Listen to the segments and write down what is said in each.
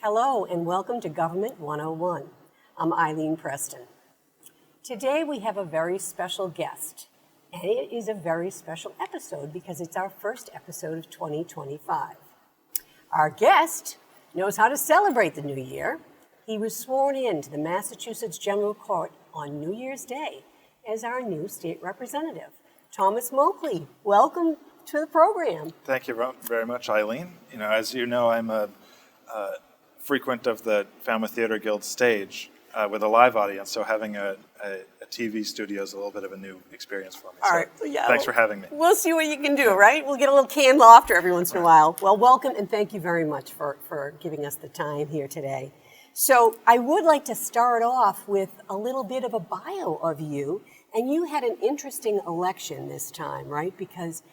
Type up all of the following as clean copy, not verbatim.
Hello and welcome to Government 101. I'm Eileen Preston. Today we have a very special guest, and it is a very special episode because it's our first episode of 2025. Our guest knows how to celebrate the new year. He was sworn in to the Massachusetts General Court on New Year's Day as our new state representative. Thomas Moakley, welcome to the program. Thank you very much, Eileen. As you know, I'm a frequent of the Falmouth Theatre Guild stage with a live audience, so having a TV studio is a little bit of a new experience for me. All right. Yeah, thanks for having me. We'll see what you can do, right? We'll get a little canned laughter every once in a while. Well, welcome, and thank you very much for giving us the time here today. So I would like to start off with a little bit of a bio of you, and you had an interesting election this time, right? Because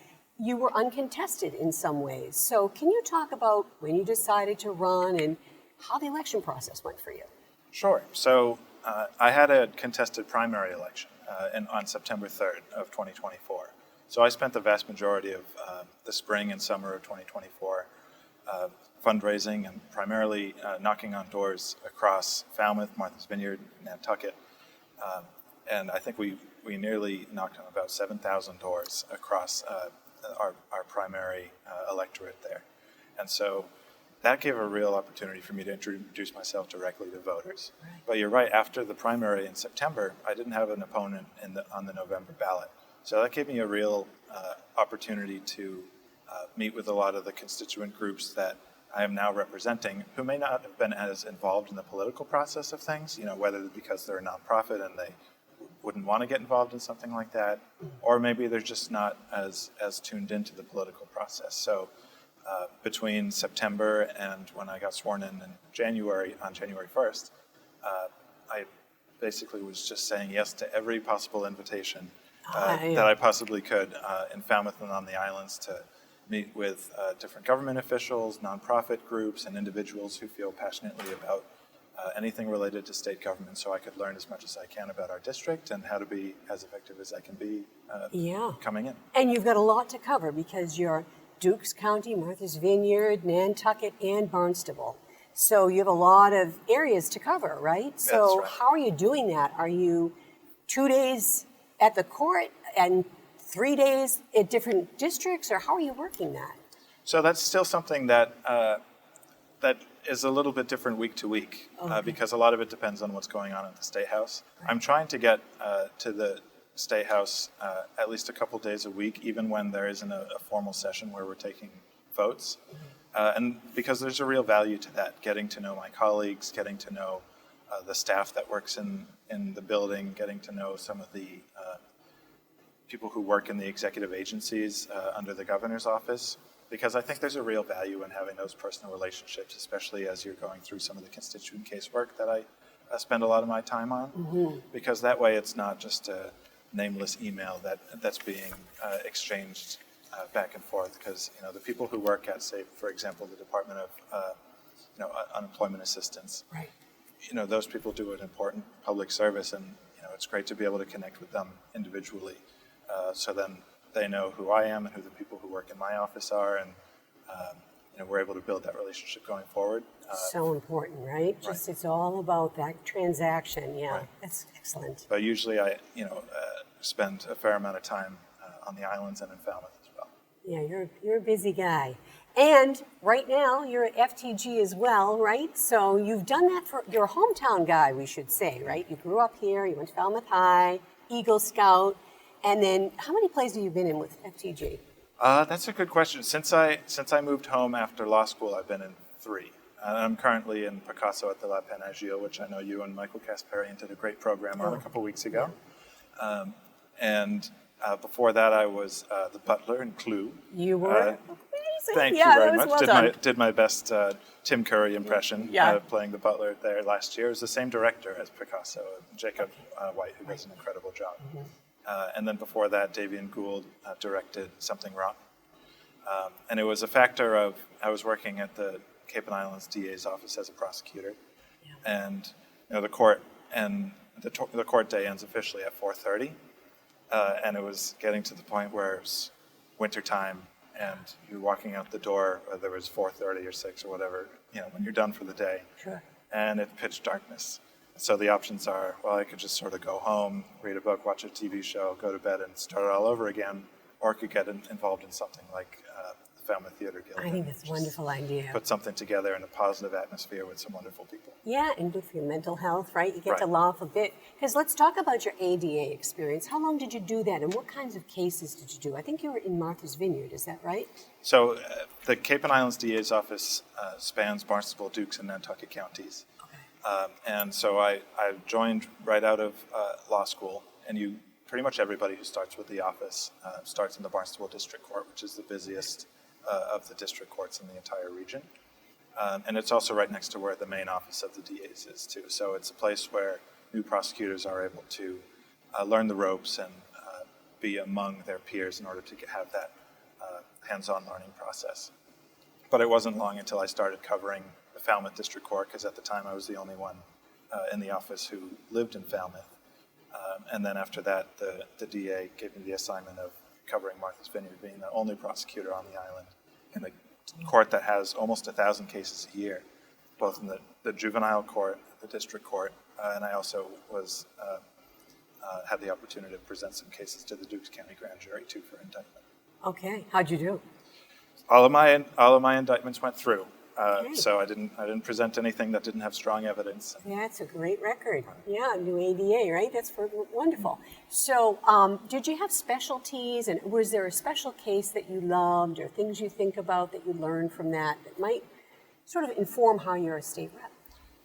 you were uncontested in some ways. So can you talk about when you decided to run and how the election process went for you? Sure. So I had a contested primary election on September 3rd of 2024. So I spent the vast majority of the spring and summer of 2024 fundraising and primarily knocking on doors across Falmouth, Martha's Vineyard, Nantucket. And I think we nearly knocked on about 7,000 doors across our primary electorate there. And so that gave a real opportunity for me to introduce myself directly to voters. Right. But you're right, after the primary in September, I didn't have an opponent on the November ballot. So that gave me a real opportunity to meet with a lot of the constituent groups that I am now representing, who may not have been as involved in the political process of things, whether because they're a nonprofit and they wouldn't want to get involved in something like that, or maybe they're just not as tuned into the political process. So between September and when I got sworn in January 1st, I basically was just saying yes to every possible invitation that I possibly could in Falmouth and on the islands to meet with different government officials, nonprofit groups, and individuals who feel passionately about anything related to state government, so I could learn as much as I can about our district and how to be as effective as I can be coming in. And you've got a lot to cover because you're Dukes County, Martha's Vineyard, Nantucket, and Barnstable. So you have a lot of areas to cover, right? So That's right. How are you doing that? Are you 2 days at the court and 3 days at different districts, or how are you working that? So that's still something that is a little bit different week to week, because a lot of it depends on what's going on at the State House. Right. I'm trying to get to the State House at least a couple days a week, even when there isn't a formal session where we're taking votes. And because there's a real value to that, getting to know my colleagues, getting to know the staff that works in the building, getting to know some of the people who work in the executive agencies under the governor's office, because I think there's a real value in having those personal relationships, especially as you're going through some of the constituent casework that I spend a lot of my time on, because that way it's not just a nameless email that's being exchanged back and forth, because the people who work at, say, for example, the Department of Unemployment Assistance, right. Those people do an important public service, and it's great to be able to connect with them individually, so then they know who I am and who the people who work in my office are, and we're able to build that relationship going forward. So important, right? Just it's all about that transaction. Yeah, right. That's excellent. But usually I, spend a fair amount of time on the islands and in Falmouth as well. Yeah, you're a busy guy. And right now you're at FTG as well, right? So you've done that you're a hometown guy, we should say, right? You grew up here, you went to Falmouth High, Eagle Scout, and then how many plays have you been in with FTG? That's a good question. Since I moved home after law school, I've been in 3. I'm currently in Picasso at the La Panagio, which I know you and Michael Kasparian did a great program on a couple weeks ago. Yeah. And before that, I was the butler in Clue. You were amazing. Thank you very much. Well did my best Tim Curry impression playing the butler there last year. It was the same director as Picasso, Jacob White, who does an incredible job. And then before that, Davian Gould directed Something Rotten. And it was a factor of I was working at the Cape and Islands DA's office as a prosecutor, and the court day ends officially at 4:30, and it was getting to the point where it was wintertime, and you're walking out the door, whether it was 4:30 or 6 or whatever, when you're done for the day. Sure. And it's pitch darkness. So the options are, well, I could just sort of go home, read a book, watch a TV show, go to bed and start it all over again, or I could get involved in something like the Family Theater Guild. I think that's a wonderful idea. Put something together in a positive atmosphere with some wonderful people. Yeah, and good for your mental health, right? You get to Right. laugh a bit. Because let's talk about your ADA experience. How long did you do that, and what kinds of cases did you do? I think you were in Martha's Vineyard, is that right? So the Cape and Islands DA's office spans Barnstable, Dukes, and Nantucket counties. And so I joined right out of law school, and pretty much everybody who starts with the office starts in the Barnstable District Court, which is the busiest of the district courts in the entire region. And it's also right next to where the main office of the DA's is too. So it's a place where new prosecutors are able to learn the ropes and be among their peers in order to have that hands-on learning process. But it wasn't long until I started covering the Falmouth District Court, because at the time I was the only one in the office who lived in Falmouth. And then after that, the DA gave me the assignment of covering Martha's Vineyard, being the only prosecutor on the island in a court that has almost 1,000 cases a year, both in the juvenile court, the district court, and I also had the opportunity to present some cases to the Dukes County Grand Jury too for indictment. Okay, how'd you do? All of my indictments went through. Okay. So I didn't present anything that didn't have strong evidence. That's a great record. Yeah, new ADA, right? That's wonderful. So did you have specialties, and was there a special case that you loved or things you think about that you learned from that might sort of inform how you're a state rep?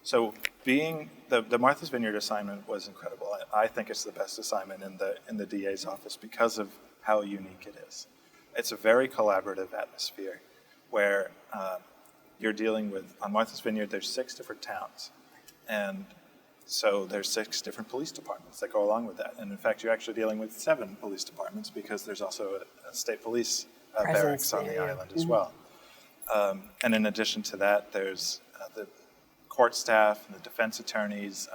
So being the Martha's Vineyard assignment was incredible. I think it's the best assignment in the DA's office because of how unique it is. It's a very collaborative atmosphere where you're dealing with, on Martha's Vineyard, there's 6 different towns. And so there's 6 different police departments that go along with that. And in fact, you're actually dealing with 7 police departments because there's also a state police barracks on the island as well. And in addition to that, there's the court staff and the defense attorneys,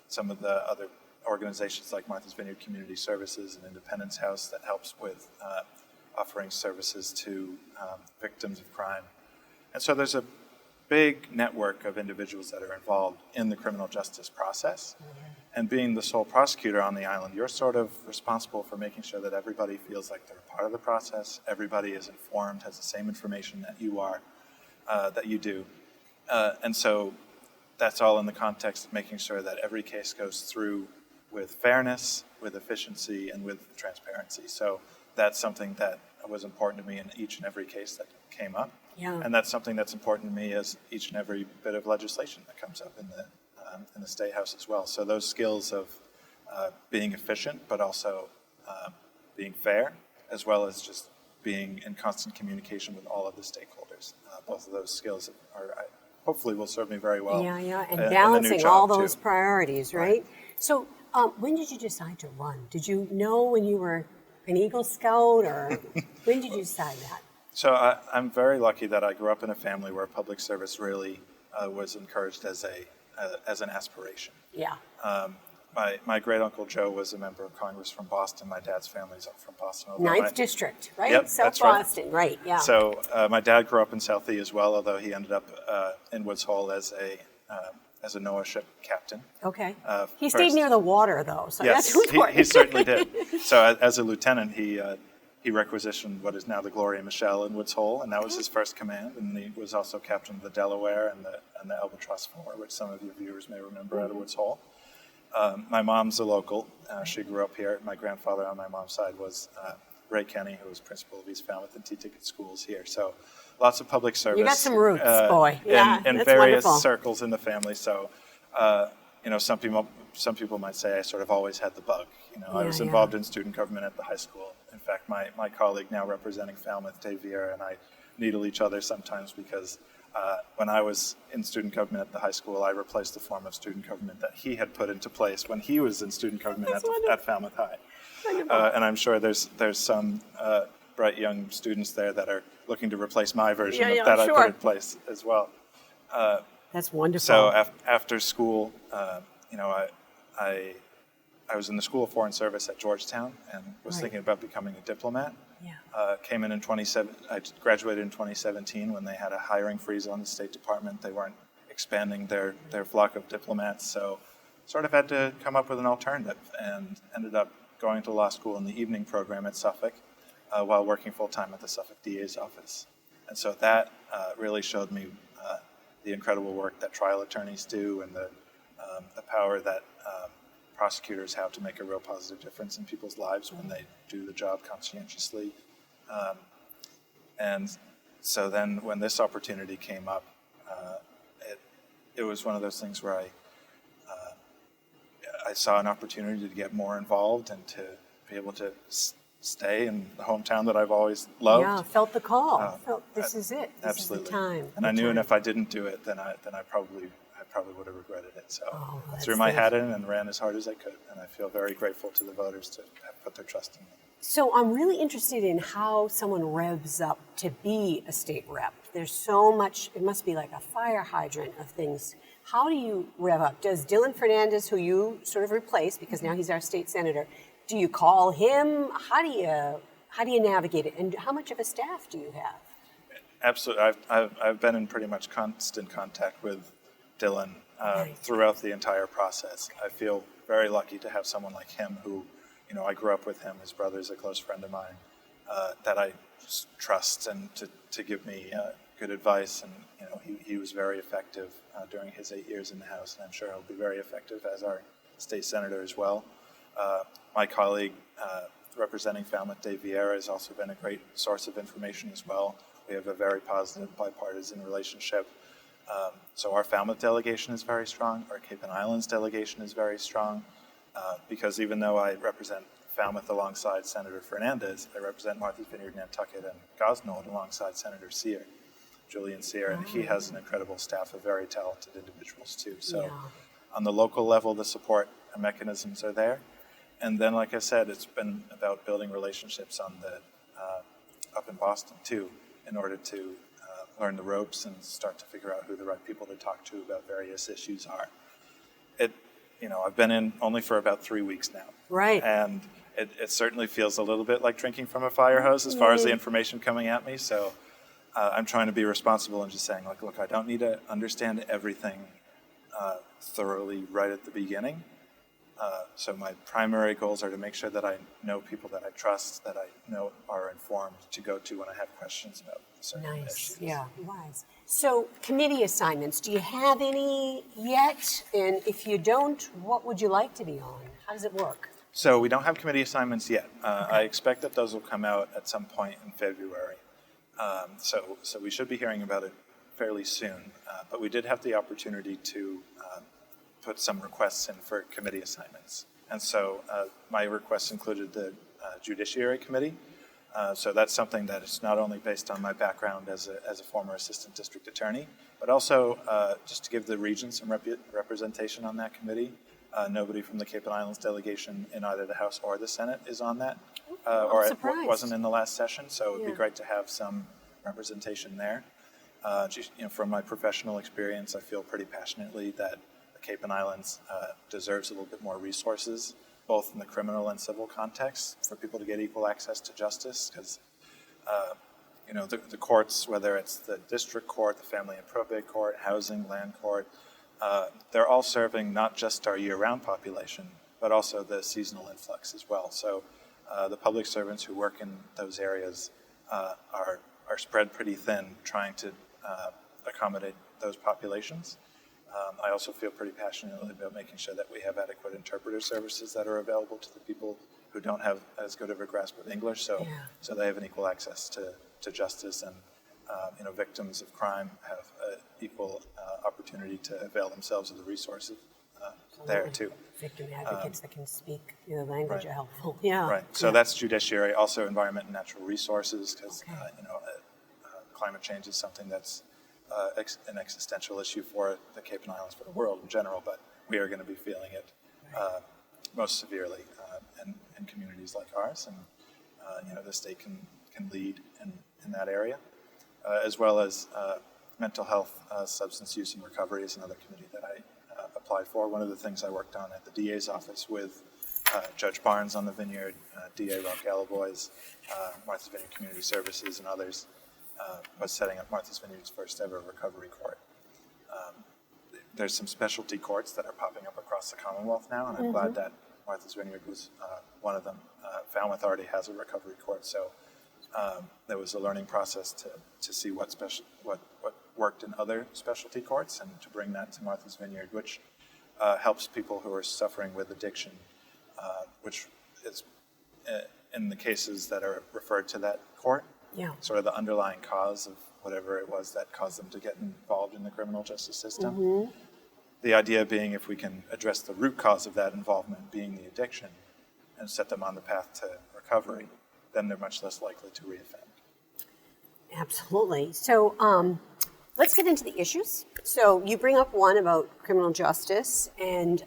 some of the other organizations like Martha's Vineyard Community Services and Independence House that helps with offering services to victims of crime. And so there's a big network of individuals that are involved in the criminal justice process. And being the sole prosecutor on the island, you're sort of responsible for making sure that everybody feels like they're a part of the process, everybody is informed, has the same information that you are, that you do. And so that's all in the context of making sure that every case goes through with fairness, with efficiency, and with transparency. So that's something that was important to me in each and every case that came up. Yeah. And that's something that's important to me as each and every bit of legislation that comes up in the State House as well. So those skills of being efficient, but also being fair, as well as just being in constant communication with all of the stakeholders. Both of those skills hopefully will serve me very well. Yeah, and in the new balancing job, all those too. priorities, right? So when did you decide to run? Did you know when you were an Eagle Scout, or when did you decide that? So I'm very lucky that I grew up in a family where public service really was encouraged as an aspiration. Yeah. My great uncle Joe was a member of Congress from Boston. My dad's family's up from Boston. Ninth District, right? Yep, South that's right. Boston, right? Yeah. So my dad grew up in Southie as well, although he ended up in Woods Hole as a NOAA ship captain. Okay. He first. stayed near the water, though, so Yes, that's important. he certainly did. So as a lieutenant, he requisitioned what is now the Gloria Michelle in Woods Hole, and that was his first command. And he was also captain of the Delaware and the Albatross 4, which some of your viewers may remember out of Woods Hole. My mom's a local. She grew up here. My grandfather on my mom's side was Ray Kenny, who was principal of East Falmouth and T-Ticket schools here. So lots of public service. You got some roots, boy. Yeah, in that's various wonderful. circles in the family. So, some people might say I sort of always had the bug. I was involved in student government at the high school. In fact, my colleague now representing Falmouth, Dave Vieira, and I needle each other sometimes because when I was in student government at the high school, I replaced the form of student government that he had put into place when he was in student government at Falmouth High. And I'm sure there's some bright young students there that are looking to replace my version that I put in place as well. That's wonderful. So after school, I was in the School of Foreign Service at Georgetown and was thinking about becoming a diplomat. Came in 27. I graduated in 2017 when they had a hiring freeze on the State Department. They weren't expanding their flock of diplomats, so sort of had to come up with an alternative, and ended up going to law school in the evening program at Suffolk while working full-time at the Suffolk DA's office. And so that really showed me the incredible work that trial attorneys do, and the power that prosecutors have to make a real positive difference in people's lives when they do the job conscientiously. And so then when this opportunity came up, it was one of those things where I saw an opportunity to get more involved and to be able to stay in the hometown that I've always loved. Yeah, felt the call. Felt this is it. This Absolutely. is the time. And I knew, and if I didn't do it, then I probably would have regretted it. So I threw my hat in and ran as hard as I could. And I feel very grateful to the voters to have put their trust in me. So I'm really interested in how someone revs up to be a state rep. There's so much, it must be like a fire hydrant of things. How do you rev up? Does Dylan Fernandez, who you sort of replaced because now he's our state senator, do you call him? How do you navigate it? And how much of a staff do you have? Absolutely. I've been in pretty much constant contact with Dylan throughout the entire process. I feel very lucky to have someone like him who, I grew up with him. His brother's a close friend of mine that I trust and to give me good advice. And, he was very effective during his 8 years in the House, and I'm sure he'll be very effective as our state senator as well. My colleague representing Falmouth, Dave Vieira, has also been a great source of information as well. We have a very positive bipartisan relationship. So our Falmouth delegation is very strong. Our Cape and Islands delegation is very strong. Because even though I represent Falmouth alongside Senator Fernandez, I represent Martha's Vineyard, Nantucket, and Gosnold alongside Senator Sear, Julian Sear, and he has an incredible staff of very talented individuals too. So on the local level, the support mechanisms are there. And then, like I said, it's been about building relationships on the up in Boston too, in order to learn the ropes and start to figure out who the right people to talk to about various issues are. I've been in only for about 3 weeks now. Right. And it certainly feels a little bit like drinking from a fire hose as far as the information coming at me. So I'm trying to be responsible and just saying, look, I don't need to understand everything thoroughly right at the beginning. So my primary goals are to make sure that I know people that I trust, that I know are informed to go to when I have questions about certain issues. Yeah, wise. So committee assignments, do you have any yet? And if you don't, what would you like to be on? How does it work? So we don't have committee assignments yet. I expect that those will come out at some point in February. So we should be hearing about it fairly soon. But we did have the opportunity to put some requests in for committee assignments. And so my requests included the Judiciary Committee. So that's something that is not only based on my background as a former assistant district attorney, but also just to give the region some representation on that committee. Nobody from the Cape and Islands delegation in either the House or the Senate is on that, or it wasn't in the last session, so it would be great to have some representation there. From my professional experience, I feel pretty passionately that the Cape and Islands deserves a little bit more resources, both in the criminal and civil context, for people to get equal access to justice, because the courts, whether it's the district court, the family and probate court, housing, land court, they're all serving not just our year-round population, but also the seasonal influx as well. So the public servants who work in those areas are spread pretty thin, trying to accommodate those populations. I also feel pretty passionately about making sure that we have adequate interpreter services that are available to the people who don't have as good of a grasp of English, so they have an equal access to justice, and victims of crime have equal opportunity to avail themselves of the resources there too. Victim advocates that can speak the language are helpful. Yeah. Right. So that's judiciary. Also, environment and natural resources, because climate change is something that's an existential issue for the Cape and Islands, for the world in general, but we are going to be feeling it most severely in communities like ours, and the state can lead in that area, as well as mental health, substance use and recovery is another committee that I applied for. One of the things I worked on at the DA's office with Judge Barnes on the Vineyard, DA Rob Gallibois, Martha's Vineyard Community Services, and others, was setting up Martha's Vineyard's first ever recovery court. There's some specialty courts that are popping up across the Commonwealth now, and I'm glad that Martha's Vineyard was one of them. Falmouth already has a recovery court, so there was a learning process to see what worked in other specialty courts and to bring that to Martha's Vineyard, which helps people who are suffering with addiction, which is in the cases that are referred to that court, sort of the underlying cause of whatever it was that caused them to get involved in the criminal justice system. The idea being, if we can address the root cause of that involvement, being the addiction, and set them on the path to recovery, then they're much less likely to reoffend. Absolutely. So let's get into the issues. So you bring up one about criminal justice, and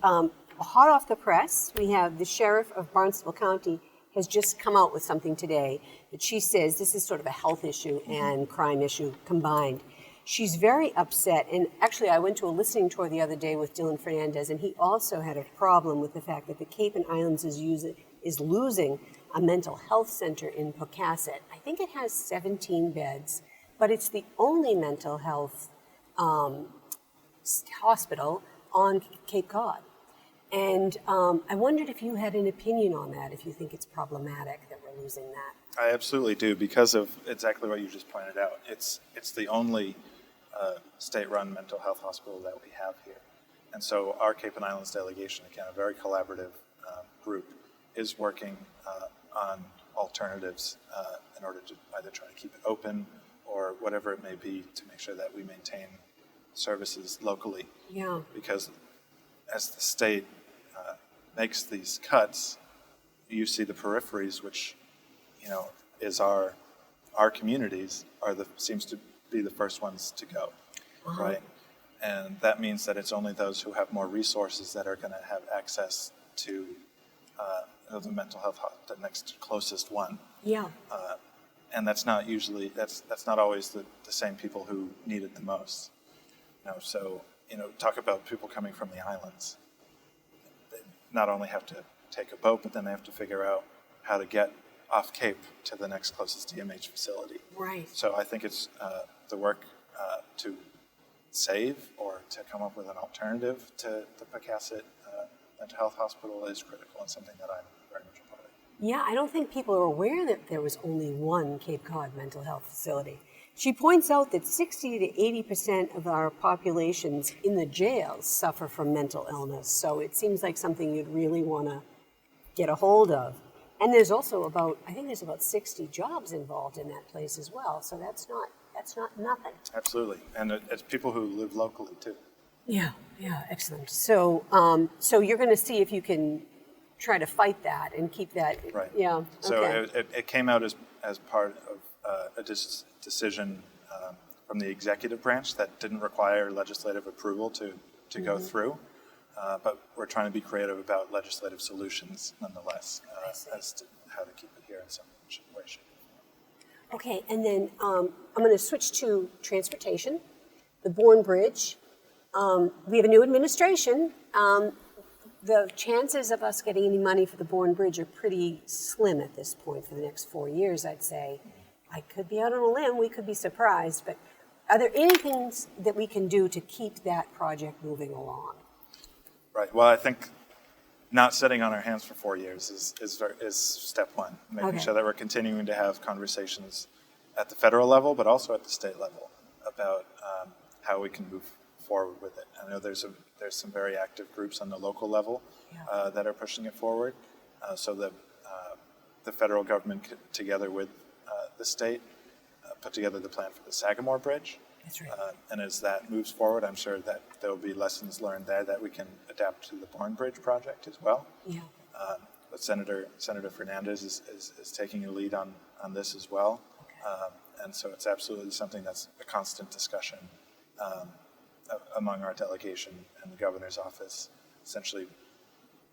hot off the press, we have the sheriff of Barnstable County has just come out with something today that she says this is sort of a health issue and crime issue combined. She's very upset, and actually I went to a listening tour the other day with Dylan Fernandez, and he also had a problem with the fact that the Cape and Islands is losing a mental health center in Pocasset. I think it has 17 beds, but it's the only mental health hospital on Cape Cod. And I wondered if you had an opinion on that, if you think it's problematic that we're losing that. I absolutely do, because of exactly what you just pointed out. It's the only state-run mental health hospital that we have here. And so our Cape and Islands delegation, again, a very collaborative group, is working on alternatives in order to either try to keep it open or whatever it may be to make sure that we maintain services locally. Yeah. Because as the state makes these cuts, you see the peripheries, which, is our communities seems to be the first ones to go, right? And that means that it's only those who have more resources that are going to have access to the mental health, the next closest one. Yeah. And that's not always the same people who need it the most. So talk about people coming from the islands. They not only have to take a boat, but then they have to figure out how to get off Cape to the next closest DMH facility. Right. So I think it's the work to save or to come up with an alternative to the Pocasset Mental Health Hospital is critical and something that I'm very much a part of. Yeah, I don't think people are aware that there was only one Cape Cod mental health facility. She points out that 60 to 80% of our populations in the jails suffer from mental illness. So it seems like something you'd really want to get a hold of. And there's also about 60 jobs involved in that place as well. So that's not nothing. Absolutely. And it's people who live locally too. Yeah, excellent. So you're going to see if you can try to fight that and keep that. Right. Yeah. So okay. it came out as part of a decision from the executive branch that didn't require legislative approval to go through. But we're trying to be creative about legislative solutions nonetheless as to how to keep it here in some way, shape, or form. Okay, and then I'm going to switch to transportation, the Bourne Bridge. We have a new administration. The chances of us getting any money for the Bourne Bridge are pretty slim at this point for the next 4 years, I'd say. I could be out on a limb, we could be surprised, but are there any things that we can do to keep that project moving along? Right, well, I think not sitting on our hands for 4 years is step one, making sure that we're continuing to have conversations at the federal level, but also at the state level about how we can move forward with it. I know there's some very active groups on the local level that are pushing it forward. So the federal government, together with the state, put together the plan for the Sagamore Bridge. That's right. And as that moves forward, I'm sure that there will be lessons learned there that we can adapt to the Bourne Bridge project as well. Yeah. But Senator Fernandez is taking a lead on this as well. Okay. And so it's absolutely something that's a constant discussion among our delegation and the governor's office, essentially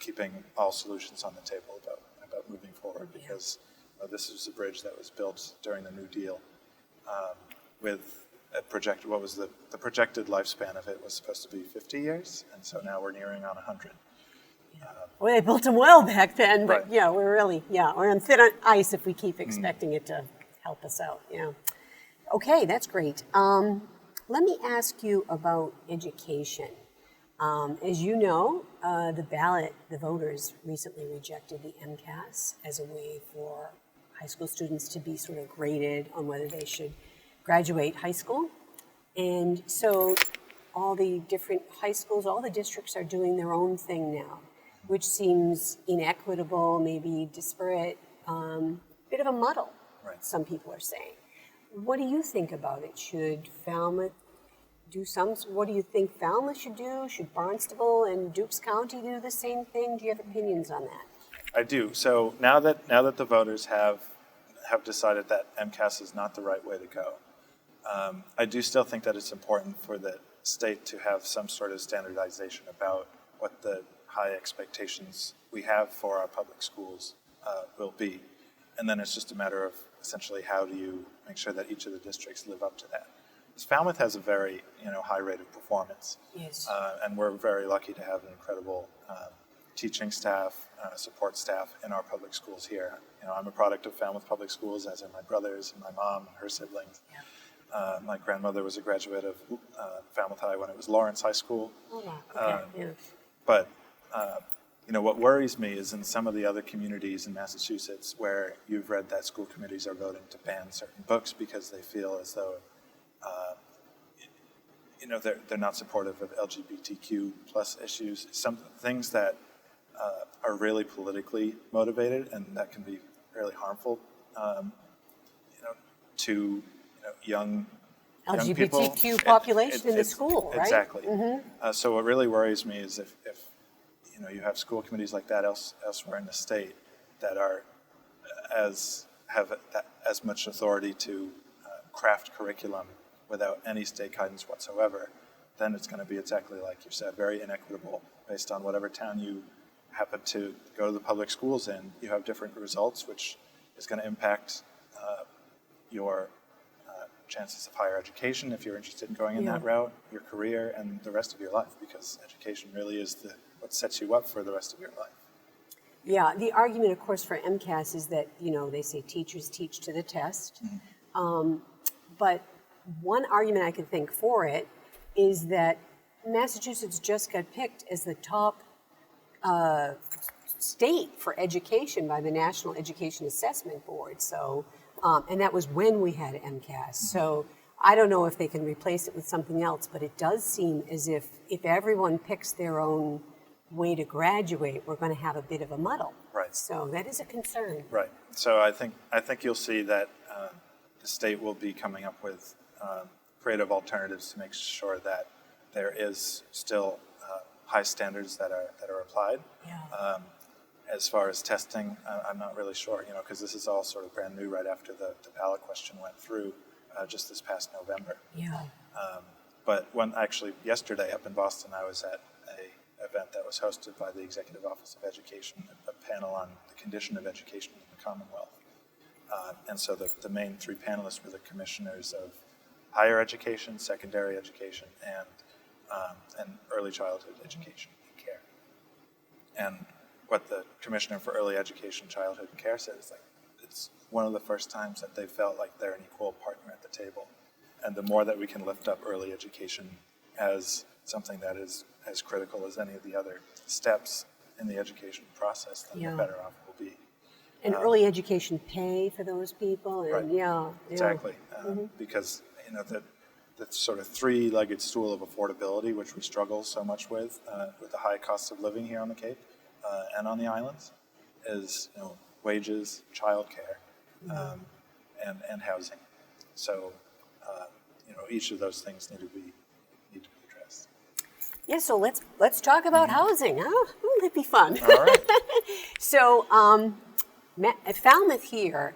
keeping all solutions on the table about moving forward, because this is a bridge that was built during the New Deal with a projected, what was the projected lifespan of it was supposed to be 50 years, and so now we're nearing on 100. Well, they built them well back then, but Right. yeah, we're on thin ice if we keep expecting it to help us out. Yeah. Okay, that's great. Let me ask you about education. As you know, the voters recently rejected the MCAS as a way for high school students to be sort of graded on whether they should graduate high school. And so all the different high schools, all the districts are doing their own thing now, which seems inequitable, maybe disparate, bit of a muddle, Right. some people are saying. What do you think about it? Should Falmouth what do you think Falmouth should do? Should Barnstable and Dukes County do the same thing? Do you have opinions on that? I do. So now that the voters have decided that MCAS is not the right way to go, I do still think that it's important for the state to have some sort of standardization about what the high expectations we have for our public schools will be. And then it's just a matter of essentially how do you make sure that each of the districts live up to that. Because Falmouth has a very high rate of performance. Yes. And we're very lucky to have an incredible teaching staff, support staff in our public schools here. I'm a product of Falmouth Public Schools, as are my brothers and my mom and her siblings. Yeah. My grandmother was a graduate of Falmouth High when it was Lawrence High School. Oh, wow. Okay. Yeah. But what worries me is in some of the other communities in Massachusetts where you've read that school committees are voting to ban certain books because they feel as though they're not supportive of LGBTQ plus issues. Some things that are really politically motivated and that can be fairly harmful, to young people. LGBTQ population in the school, right? Exactly. So what really worries me is if you have school committees like that elsewhere in the state that have as much authority to craft curriculum without any state guidance whatsoever, then it's going to be exactly like you said, very inequitable based on whatever town you happen to go to the public schools in. You have different results, which is going to impact your chances of higher education if you're interested in going in that route, your career, and the rest of your life, because education really is what sets you up for the rest of your life. Yeah, the argument, of course, for MCAS is that, they say teachers teach to the test. But one argument I can think for it is that Massachusetts just got picked as the top state for education by the National Education Assessment Board. So, and that was when we had MCAS. So I don't know if they can replace it with something else, but it does seem as if everyone picks their own way to graduate, we're going to have a bit of a muddle. Right. So that is a concern. Right. So I think you'll see that the state will be coming up with creative alternatives to make sure that there is still high standards that are applied. Yeah. As far as testing, I'm not really sure, because this is all sort of brand new right after the ballot question went through just this past November. Yeah. But yesterday up in Boston, I was at an event that was hosted by the Executive Office of Education, a panel on the condition of education in the Commonwealth. And so the main three panelists were the commissioners of higher education, secondary education, and early childhood education and care. And what the Commissioner for Early Education, Childhood and Care said is it's one of the first times that they felt like they're an equal partner at the table. And the more that we can lift up early education as something that is as critical as any of the other steps in the education process, then the better off we'll be. And early education pay for those people. And right. Yeah. Exactly. Because, the sort of three-legged stool of affordability, which we struggle so much with the high cost of living here on the Cape and on the islands, is wages, childcare, and housing. So each of those things need to be addressed. Yeah. So let's talk about housing. Huh? Wouldn't that be fun? All right. So at Falmouth here,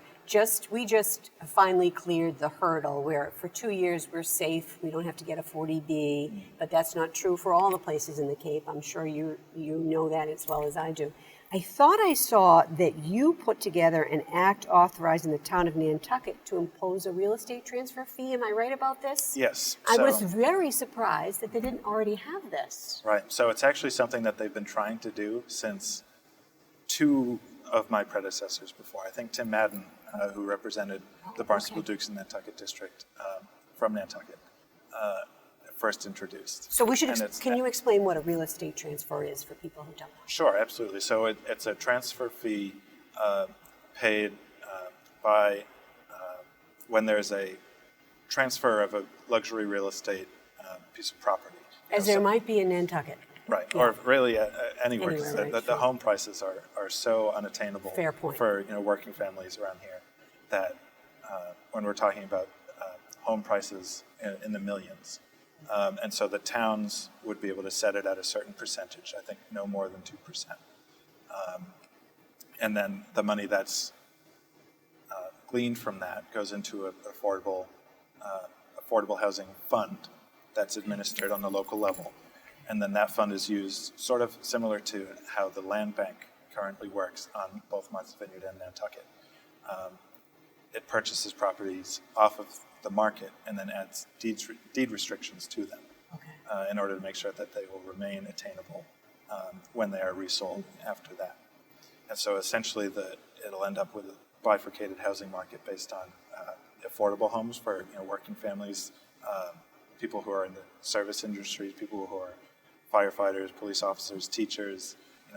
we just finally cleared the hurdle where for 2 years we're safe. We don't have to get a 40B, but that's not true for all the places in the Cape. I'm sure you know that as well as I do. I thought I saw that you put together an act authorizing the town of Nantucket to impose a real estate transfer fee. Am I right about this? Yes. I was very surprised that they didn't already have this. Right. So it's actually something that they've been trying to do since two of my predecessors before. I think Tim Madden, who represented the Barnstable Dukes in Nantucket District from Nantucket, first introduced. So can you explain what a real estate transfer is for people who don't know? Sure, absolutely. So it's a transfer fee paid by when there's a transfer of a luxury real estate piece of property. As there might be in Nantucket. Right, Yeah. or really anywhere. Right, the home prices are so unattainable Fair point. for working families around here that when we're talking about home prices in the millions. And so the towns would be able to set it at a certain percentage, I think no more than 2%. And then the money that's gleaned from that goes into an affordable housing fund that's administered on the local level. And then that fund is used sort of similar to how the land bank currently works on both Martha's Vineyard and Nantucket. It purchases properties off of the market and then adds deed restrictions to them in order to make sure that they will remain attainable when they are resold after that. And so essentially it'll end up with a bifurcated housing market based on affordable homes for working families, people who are in the service industry, people who are firefighters, police officers, teachers,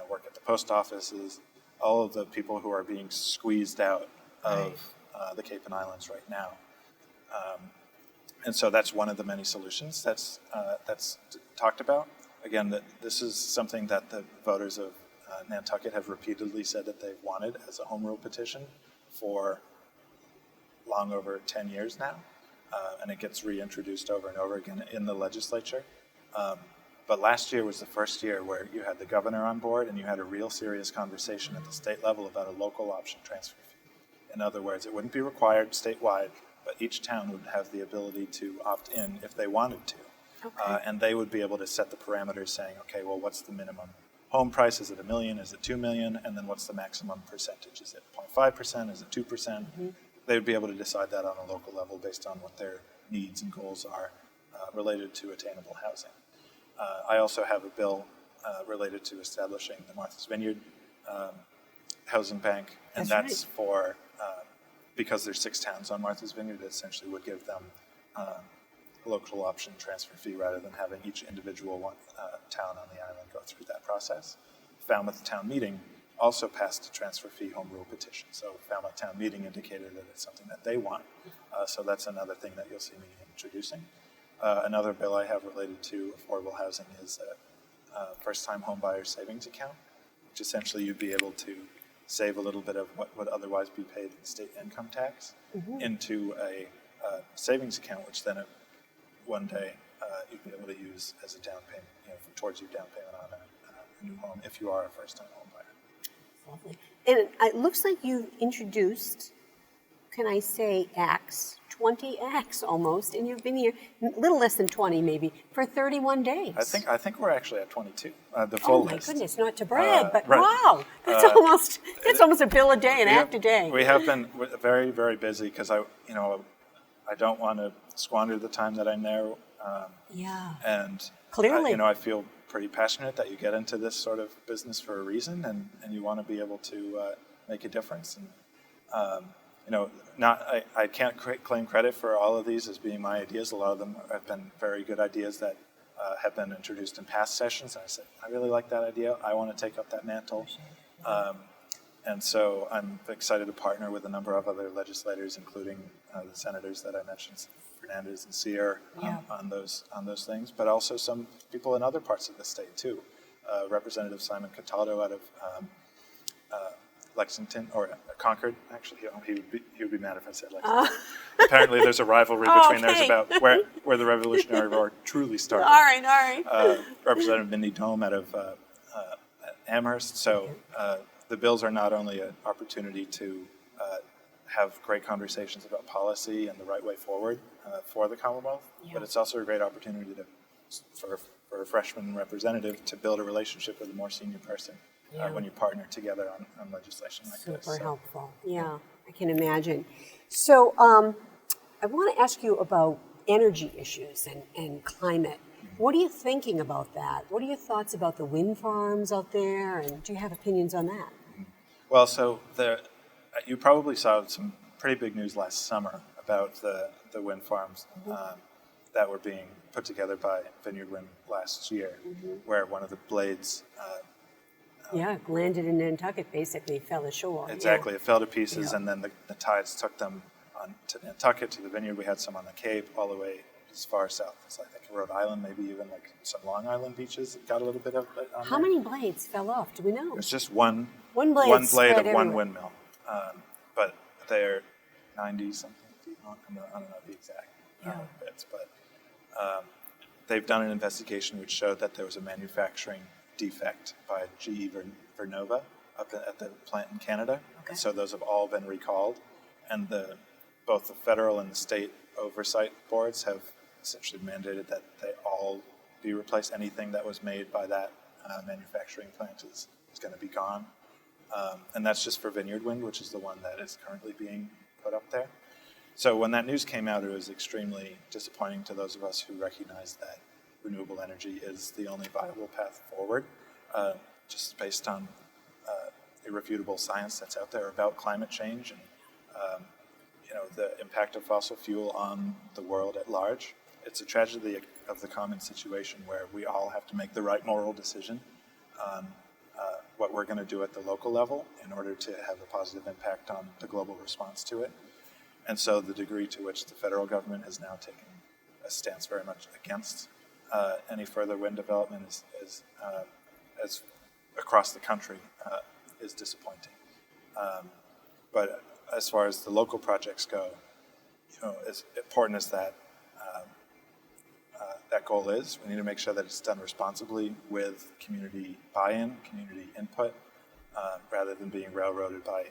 work at the post offices, all of the people who are being squeezed out of the Cape and Islands right now. And so that's one of the many solutions that's talked about. Again, this is something that the voters of Nantucket have repeatedly said that they've wanted as a home rule petition for long over 10 years now. And it gets reintroduced over and over again in the legislature. But last year was the first year where you had the governor on board and you had a real serious conversation at the state level about a local option transfer fee. In other words, it wouldn't be required statewide, but each town would have the ability to opt in if they wanted to. Okay. And they would be able to set the parameters saying, okay, well, what's the minimum home price? Is it $1 million? Is it $2 million? And then what's the maximum percentage? Is it 0.5%? Is it 2%? Mm-hmm. They would be able to decide that on a local level based on what their needs and goals are related to attainable housing. I also have a bill related to establishing the Martha's Vineyard Housing Bank, and that's for, because there's 6 towns on Martha's Vineyard, it essentially would give them a local option transfer fee rather than having each individual town on the island go through that process. Falmouth Town Meeting also passed a transfer fee home rule petition, so Falmouth Town Meeting indicated that it's something that they want. So that's another thing that you'll see me introducing. Another bill I have related to affordable housing is a first-time home buyer savings account, which essentially you'd be able to save a little bit of what would otherwise be paid in state income tax into a savings account, which then one day you'd be able to use as a down payment, towards your down payment on a new home if you are a first-time home buyer. Lovely. And it looks like you've introduced, can I say, acts, 20 acts almost, and you've been here a little less than 20 maybe for 31 days. I think we're actually at 22. The full list. Oh my goodness, not to brag, but right. Wow, that's almost a bill a day, an act a day. We have been very, very busy because I don't want to squander the time that I'm there. And clearly, I feel pretty passionate that you get into this sort of business for a reason, and you want to be able to make a difference. And I can't claim credit for all of these as being my ideas. A lot of them have been very good ideas that have been introduced in past sessions. And I said, I really like that idea. I want to take up that mantle. And so I'm excited to partner with a number of other legislators, including the senators that I mentioned, Fernandez and Sear, on those things, but also some people in other parts of the state too. Representative Simon Cataldo out of Lexington, or Concord, actually. He would be mad if I said Lexington. Apparently there's a rivalry between theirs about where the Revolutionary War truly started. All right. Representative Mindy Dome out of Amherst. So the bills are not only an opportunity to have great conversations about policy and the right way forward for the Commonwealth, but it's also a great opportunity for a freshman representative to build a relationship with a more senior person when you partner together on legislation like this. Super helpful. Yeah, I can imagine. So I want to ask you about energy issues and climate. What are you thinking about that? What are your thoughts about the wind farms out there? And do you have opinions on that? Well, so you probably saw some pretty big news last summer about the wind farms that were being put together by Vineyard Wind last year, where one of the blades landed in Nantucket, basically fell ashore. Exactly, Yeah. it fell to pieces, and then the tides took them on to Nantucket, to the Vineyard. We had some on the Cape, all the way as far south as I think Rhode Island, maybe even like some Long Island beaches. It got a little bit of it on How there. many blades fell off? Do we know? It's just one blade blade of spread one everywhere. windmill, but they're 90 something feet long. I don't know the exact bits, but they've done an investigation which showed that there was a manufacturing defect by GE Vernova up at the plant in Canada. Okay. So those have all been recalled, and both the federal and the state oversight boards have essentially mandated that they all be replaced. Anything that was made by that manufacturing plant is going to be gone. And that's just for Vineyard Wind, which is the one that is currently being put up there. So when that news came out, it was extremely disappointing to those of us who recognize that renewable energy is the only viable path forward, just based on irrefutable science that's out there about climate change and the impact of fossil fuel on the world at large. It's a tragedy of the common situation where we all have to make the right moral decision on what we're going to do at the local level in order to have a positive impact on the global response to it. And so the degree to which the federal government has now taken a stance very much against any further wind development is across the country is disappointing. But as far as the local projects go, as important as that goal is, we need to make sure that it's done responsibly with community buy-in, community input, rather than being railroaded by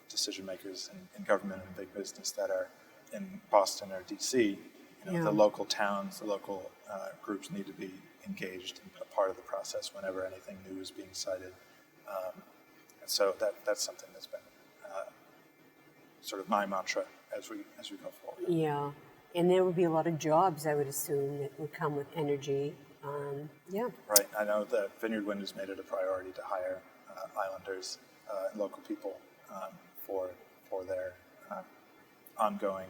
decision makers in government and big business that are in Boston or DC. The local towns, the local groups need to be engaged and a part of the process whenever anything new is being cited. And so that's something that's been sort of my mantra as we go forward. Yeah, and there would be a lot of jobs, I would assume, that would come with energy. Right. I know that Vineyard Wind has made it a priority to hire islanders and local people for their ongoing,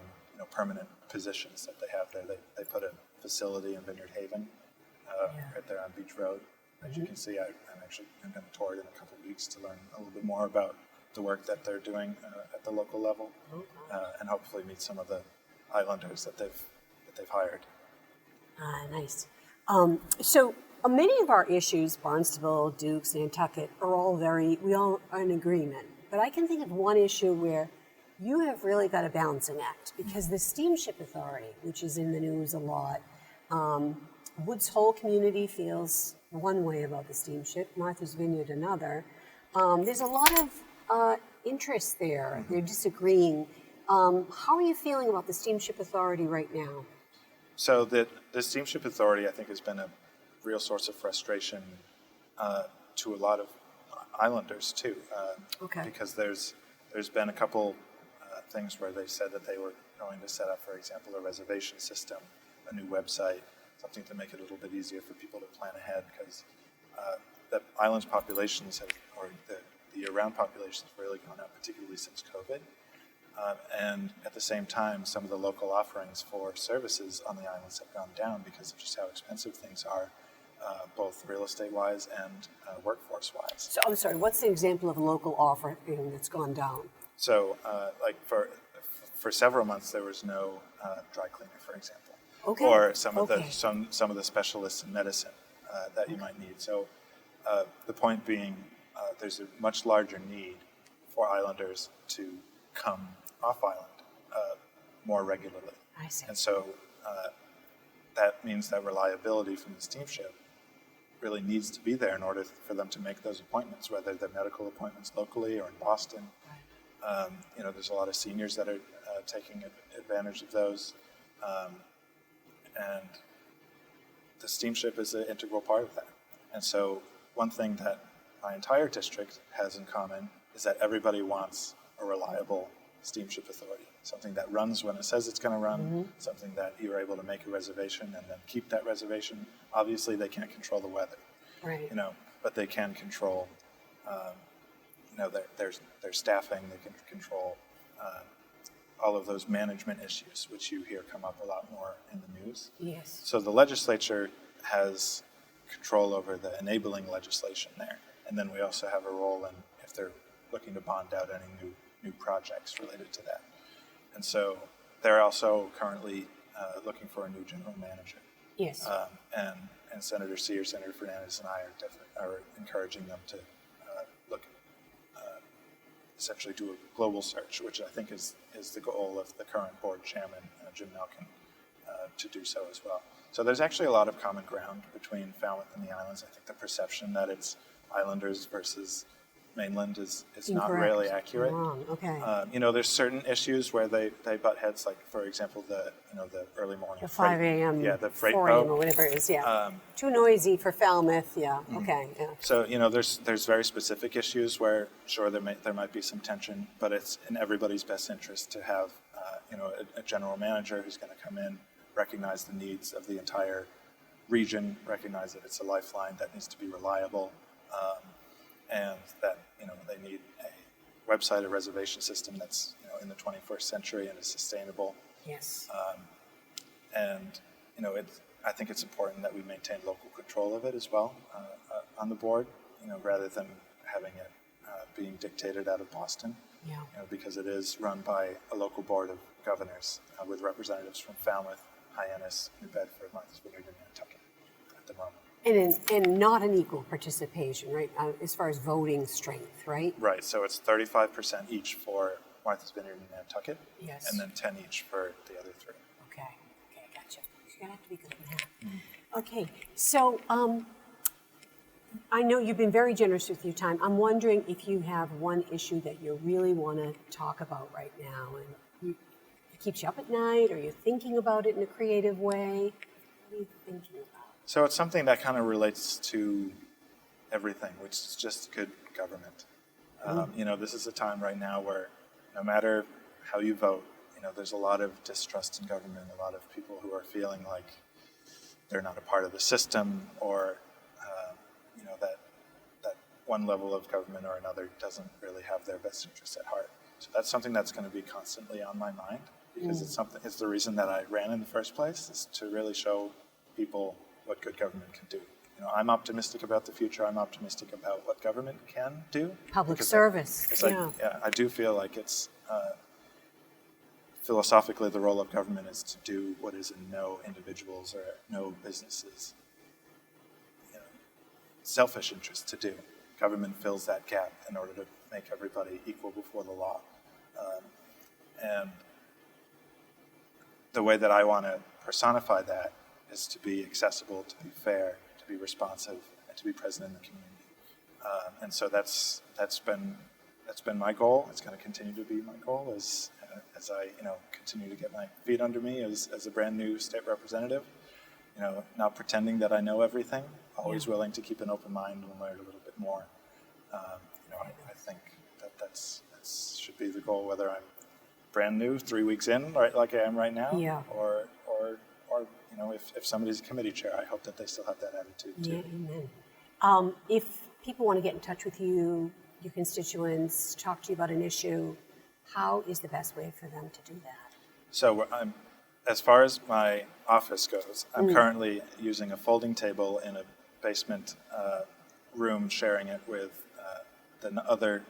permanent positions that they have there. They put a facility in Vineyard Haven, right there on Beach Road. As you can see, I'm going to tour it in a couple of weeks to learn a little bit more about the work that they're doing at the local level, and hopefully meet some of the islanders that they've hired. Nice. So many of our issues, Barnstable, Dukes, Nantucket, we all are in agreement. But I can think of one issue where you have really got a balancing act, because the Steamship Authority, which is in the news a lot, Woods Hole community feels one way about the steamship, Martha's Vineyard another. There's a lot of interest there. They're disagreeing. How are you feeling about the Steamship Authority right now? So the Steamship Authority, I think, has been a real source of frustration to a lot of islanders too, because there's been a couple things where they said that they were going to set up, for example, a reservation system, a new website, something to make it a little bit easier for people to plan ahead, because the island's populations or the year-round populations have really gone up, particularly since COVID. And at the same time, some of the local offerings for services on the islands have gone down because of just how expensive things are, both real estate-wise and workforce-wise. So I'm sorry, what's the example of a local offering that's gone down? So, like for several months, there was no dry cleaner, for example, or some of the specialists in medicine that you might need. So, the point being, there's a much larger need for islanders to come off island more regularly. I see. And so that means that reliability from the steamship really needs to be there in order for them to make those appointments, whether they're medical appointments locally or in Boston. Right. There's a lot of seniors that are taking advantage of those. And the steamship is an integral part of that. And so one thing that my entire district has in common is that everybody wants a reliable steamship authority, something that runs when it says it's going to run, something that you're able to make a reservation and then keep that reservation. Obviously, they can't control the weather, Right. but they can control, their staffing. They can control all of those management issues, which you hear come up a lot more in the news. Yes. So the legislature has control over the enabling legislation there, and then we also have a role in if they're looking to bond out any new projects related to that. And so they're also currently looking for a new general manager. Yes. And Senator Sear, Senator Fernandez, and I are encouraging them to essentially do a global search, which I think is the goal of the current board chairman, Jim Malkin, to do so as well. So there's actually a lot of common ground between Falmouth and the islands. I think the perception that it's islanders versus mainland is not Incorrect. really accurate. Wrong. Okay. There's certain issues where they butt heads, like for example the early morning The freight, 5 a.m. the freight 4 a.m. boat. or whatever it is. Yeah. Too noisy for Falmouth. Yeah. Okay. Yeah. So there's very specific issues where sure there might be some tension, but it's in everybody's best interest to have a general manager who's going to come in, recognize the needs of the entire region, recognize that it's a lifeline that needs to be reliable, and that they need a website, a reservation system that's in the 21st century and is sustainable. Yes. And I think it's important that we maintain local control of it as well on the board, rather than having it being dictated out of Boston. Yeah. Because it is run by a local board of governors with representatives from Falmouth, Hyannis, New Bedford, Martha's Vineyard, and Nantucket at the moment. And not an equal participation, right? As far as voting strength, right? Right. So it's 35% each for Martha's Vineyard and Nantucket, Yes. and then 10 each for the other three. Okay, gotcha. You're gonna have to be good with that. Okay, so I know you've been very generous with your time. I'm wondering if you have one issue that you really want to talk about right now, and it keeps you up at night, or you're thinking about it in a creative way. What are you thinking about? So it's something that kind of relates to everything, which is just good government. This is a time right now where no matter how you vote, there's a lot of distrust in government, a lot of people who are feeling like they're not a part of the system, or that one level of government or another doesn't really have their best interests at heart. So that's something that's going to be constantly on my mind, because it's the reason that I ran in the first place, is to really show people what good government can do. I'm optimistic about the future. I'm optimistic about what government can do. Public service. I do feel like it's philosophically the role of government is to do what is in no individuals or no businesses selfish interest to do. Government fills that gap in order to make everybody equal before the law. And the way that I want to personify that is to be accessible, to be fair, to be responsive, and to be present in the community. And so that's been my goal. It's going to continue to be my goal as I continue to get my feet under me as a brand new state representative. Not pretending that I know everything. Always willing to keep an open mind and learn a little bit more. I think that should be the goal, whether I'm brand new, 3 weeks in, right, like I am right now, or if somebody's a committee chair, I hope that they still have that attitude too. Yeah, amen. If people want to get in touch with you, your constituents, talk to you about an issue, how is the best way for them to do that? So as far as my office goes, I'm currently using a folding table in a basement room, sharing it with the other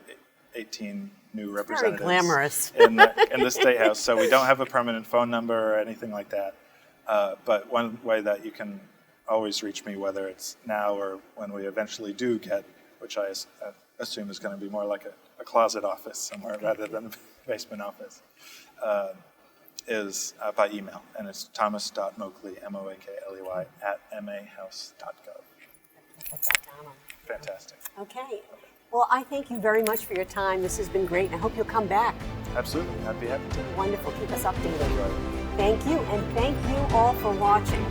18 new representatives. Very glamorous. in the State House. So we don't have a permanent phone number or anything like that. But one way that you can always reach me, whether it's now or when we eventually do get, which I assume is going to be more like a closet office somewhere rather than a basement office, is by email. And it's thomas.moakley, Moakley, @mahouse.gov. Put that down. Fantastic. Okay. Well, I thank you very much for your time. This has been great. I hope you'll come back. Absolutely. I'd be happy to. Wonderful. Keep us updated. Enjoy it. Thank you, and thank you all for watching.